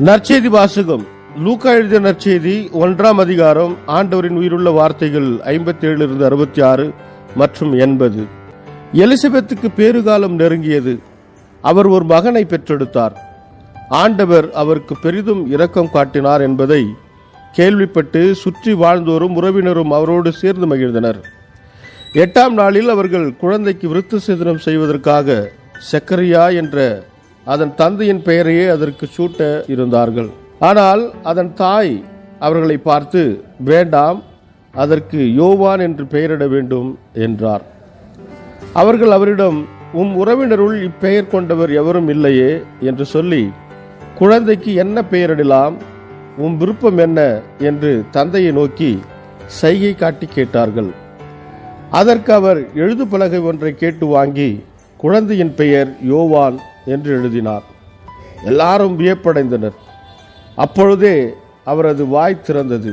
நற்செய்தி வாசகம். லூக்கா எழுதிய நற்செய்தி 1ஆம் அதிகாரம். ஆண்டவரின் உயிருள்ள வார்த்தைகள் 57-66 மற்றும் 80. எலிசபெத்துக்கு பேறுகாலம் நெருங்கியது. அவர் ஒரு மகனை பெற்றெடுத்தார். ஆண்டவர் அவருக்கு பெரிதும் இரக்கம் காட்டினார் என்பதை கேள்விப்பட்டு சுற்றி வாழ்ந்தோரும் உறவினரும் அவரோடு சேர்ந்து மகிழ்ந்தனர். 8ஆம் நாளில் அவர்கள் குழந்தைக்கு விருத்த சேதனம் செய்வதற்காக செக்கரியா என்ற அதன் தந்தையின் பெயரையே அதற்கு சூட்ட இருந்தார்கள். ஆனால் அதன் தாய் அவர்களை பார்த்து, வேண்டாம், அதற்கு யோவான் என்று பெயரிட வேண்டும் என்றார். அவர்கள் அவரிடம், உறவினருள் இப்பெயர் கொண்டவர் எவரும் இல்லையே என்று சொல்லி, குழந்தைக்கு என்ன பெயரிடலாம், விருப்பம் என்ன என்று தந்தையை நோக்கி சைகை காட்டி கேட்டார்கள். அதற்கு அவர் எழுது பலகை ஒன்றை கேட்டு வாங்கி குழந்தையின் பெயர் யோவான் என்று எழுதினார். எல்லாரும் வியப்படைந்தனர். அப்பொழுதே அவரது வாய் திறந்தது,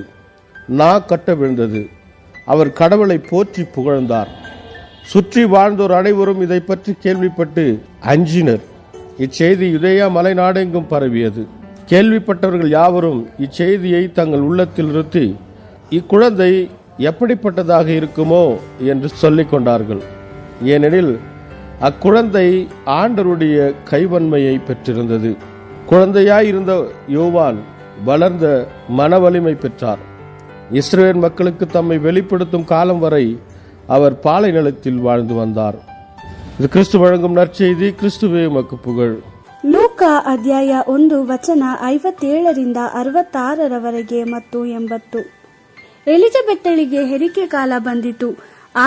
நா கட்ட விழுந்தது. அவர் கடவுளை போற்றி புகழ்ந்தார். சுற்றி வாழ்ந்தோர் அனைவரும் இதை பற்றி கேள்விப்பட்டு அஞ்சினர். இச்செய்தி யூதேயா மலை நாடெங்கும் பரவியது. கேள்விப்பட்டவர்கள் யாவரும் இச்செய்தியை தங்கள் உள்ளத்தில் நிறுத்தி, இக்குழந்தை எப்படிப்பட்டதாக இருக்குமோ என்று சொல்லிக் கொண்டார்கள். ஏனெனில் அக்குழந்தை ஆண்டவருடைய கைவன்மையை பெற்றிருந்தது. குழந்தையாயிருந்த யோவான் வளர்ந்த மனவலிமை பெற்றார். இஸ்ரவேல் மக்களுக்கு தம்மை வெளிப்படுத்தும் காலம் வரை அவர் பாலை நிலத்தில் வாழ்ந்து வந்தார். இது கிறிஸ்து வழங்கும் நற்செய்தி. கிறிஸ்துவே உமக்கு புகழ். ಲೂಕಾ ಅಧ್ಯಾಯ 1 ವಚನ 57-66 ಮತ್ತು 80. ಎಲಿಜಬೆತ್ತಳಿಗೆ ಹೆರಿಗೆ ಕಾಲ ಬಂದಿತು.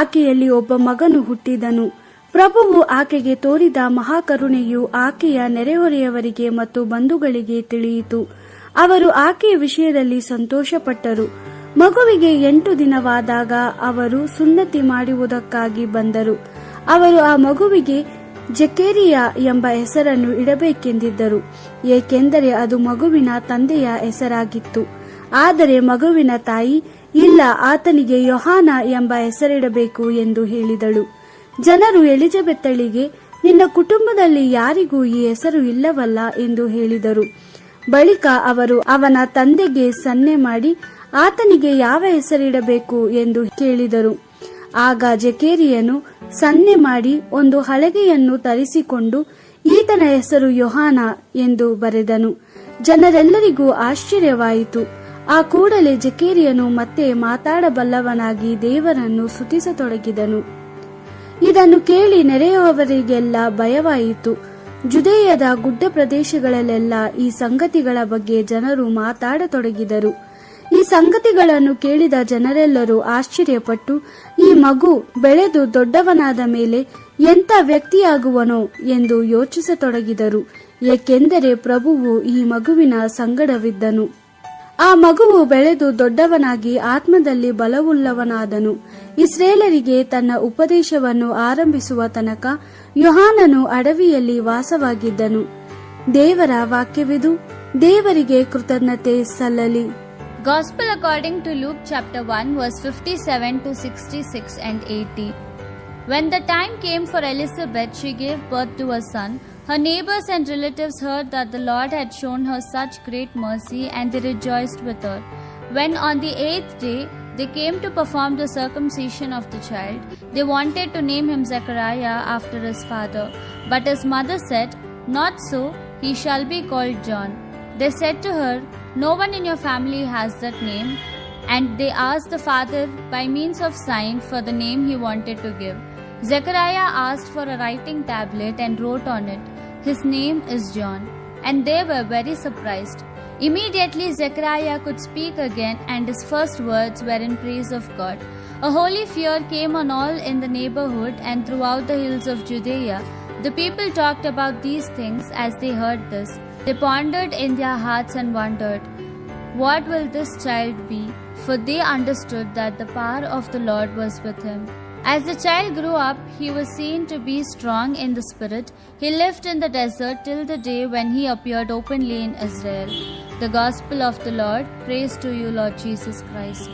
ಆಕೆಯಲ್ಲಿ ಒಬ್ಬ ಮಗನು ಹುಟ್ಟಿದನು. ಪ್ರಭುವು ಆಕೆಗೆ ತೋರಿದ ಮಹಾಕರುಣೆಯು ಆಕೆಯ ನೆರೆಹೊರೆಯವರಿಗೆ ಮತ್ತು ಬಂಧುಗಳಿಗೆ ತಿಳಿಯಿತು. ಅವರು ಆಕೆಯ ವಿಷಯದಲ್ಲಿ ಸಂತೋಷಪಟ್ಟರು. ಮಗುವಿಗೆ 8 ದಿನವಾದಾಗ ಅವರು ಸುನ್ನತಿ ಮಾಡುವುದಕ್ಕಾಗಿ ಬಂದರು. ಅವರು ಆ ಮಗುವಿಗೆ ಜಕೇರಿಯಾ ಎಂಬ ಹೆಸರನ್ನು ಇಡಬೇಕೆಂದಿದ್ದರು, ಏಕೆಂದರೆ ಅದು ಮಗುವಿನ ತಂದೆಯ ಹೆಸರಾಗಿತ್ತು. ಆದರೆ ಮಗುವಿನ ತಾಯಿ, ಇಲ್ಲ, ಆತನಿಗೆ ಯೋಹಾನ ಎಂಬ ಹೆಸರಿಡಬೇಕು ಎಂದು ಹೇಳಿದಳು. ಜನರು ಎಲಿಜಬೆತ್ತಳಿಗೆ, ನಿನ್ನ ಕುಟುಂಬದಲ್ಲಿ ಯಾರಿಗೂ ಈ ಹೆಸರು ಇಲ್ಲವಲ್ಲ ಎಂದು ಹೇಳಿದರು. ಬಳಿಕ ಅವರು ಅವನ ತಂದೆಗೆ ಸನ್ನೆ ಮಾಡಿ ಆತನಿಗೆ ಯಾವ ಹೆಸರಿಡಬೇಕು ಎಂದು ಕೇಳಿದರು. ಆಗ ಜಕೇರಿಯನು ಸನ್ನೆ ಮಾಡಿ ಒಂದು ಹಲಗೆಯನ್ನು ತರಿಸಿಕೊಂಡು ಈತನ ಹೆಸರು ಯೋಹಾನ ಎಂದು ಬರೆದನು. ಜನರೆಲ್ಲರಿಗೂ ಆಶ್ಚರ್ಯವಾಯಿತು. ಆ ಕೂಡಲೇ ಜಕೇರಿಯನು ಮತ್ತೆ ಮಾತಾಡಬಲ್ಲವನಾಗಿ ದೇವರನ್ನು ಸ್ತುತಿಸತೊಡಗಿದನು. ಇದನ್ನು ಕೇಳಿ ನೆರೆಯವರಿಗೆಲ್ಲ ಭಯವಾಯಿತು. ಜುದೇಯದ ಗುಡ್ಡ ಪ್ರದೇಶಗಳಲ್ಲೆಲ್ಲ ಈ ಸಂಗತಿಗಳ ಬಗ್ಗೆ ಜನರು ಮಾತಾಡತೊಡಗಿದರು. ಈ ಸಂಗತಿಗಳನ್ನು ಕೇಳಿದ ಜನರೆಲ್ಲರೂ ಆಶ್ಚರ್ಯಪಟ್ಟು, ಈ ಮಗು ಬೆಳೆದು ದೊಡ್ಡವನಾದ ಮೇಲೆ ಎಂಥ ವ್ಯಕ್ತಿಯಾಗುವನೋ ಎಂದು ಯೋಚಿಸತೊಡಗಿದರು, ಏಕೆಂದರೆ ಪ್ರಭುವು ಈ ಮಗುವಿನ ಸಂಗಡವಿದ್ದನು. ಆ ಮಗುವು ಬೆಳೆದು ದೊಡ್ಡವನಾಗಿ ಆತ್ಮದಲ್ಲಿ ಬಲವುಳ್ಳವನಾದನು. ಇಸ್ರೇಲರಿಗೆ ತನ್ನ ಉಪದೇಶವನ್ನು ಆರಂಭಿಸುವ ತನಕ ಯೋಹಾನನು ಅಡವಿಯಲ್ಲಿ ವಾಸವಾಗಿದ್ದನು. ದೇವರ ವಾಕ್ಯವಿದು. ದೇವರಿಗೆ ಕೃತಜ್ಞತೆ ಸಲ್ಲಲಿ. Gospel according to Luke chapter 1 verse 57-66 and 80. When the time came for Elizabeth, she gave birth to a son. Her neighbors and relatives heard that the Lord had shown her such great mercy, and they rejoiced with her. When on the 8th day they came to perform the circumcision of the child, they wanted to name him Zechariah after his father. But his mother said, "Not so, he shall be called John." They said to her, "No one in your family has that name." And they asked the father by means of sign for the name he wanted to give. Zechariah asked for a writing tablet and wrote on it, "His name is John." And they were very surprised. Immediately Zechariah could speak again, and his first words were in praise of God. A holy fear came on all in the neighborhood and throughout the hills of Judea. The people talked about these things as they heard this. They pondered in their hearts and wondered, "What will this child be?" For they understood that the power of the Lord was with him. As the child grew up, he was seen to be strong in the spirit. He lived in the desert till the day when he appeared openly in Israel. The Gospel of the Lord. Praise to you, Lord Jesus Christ.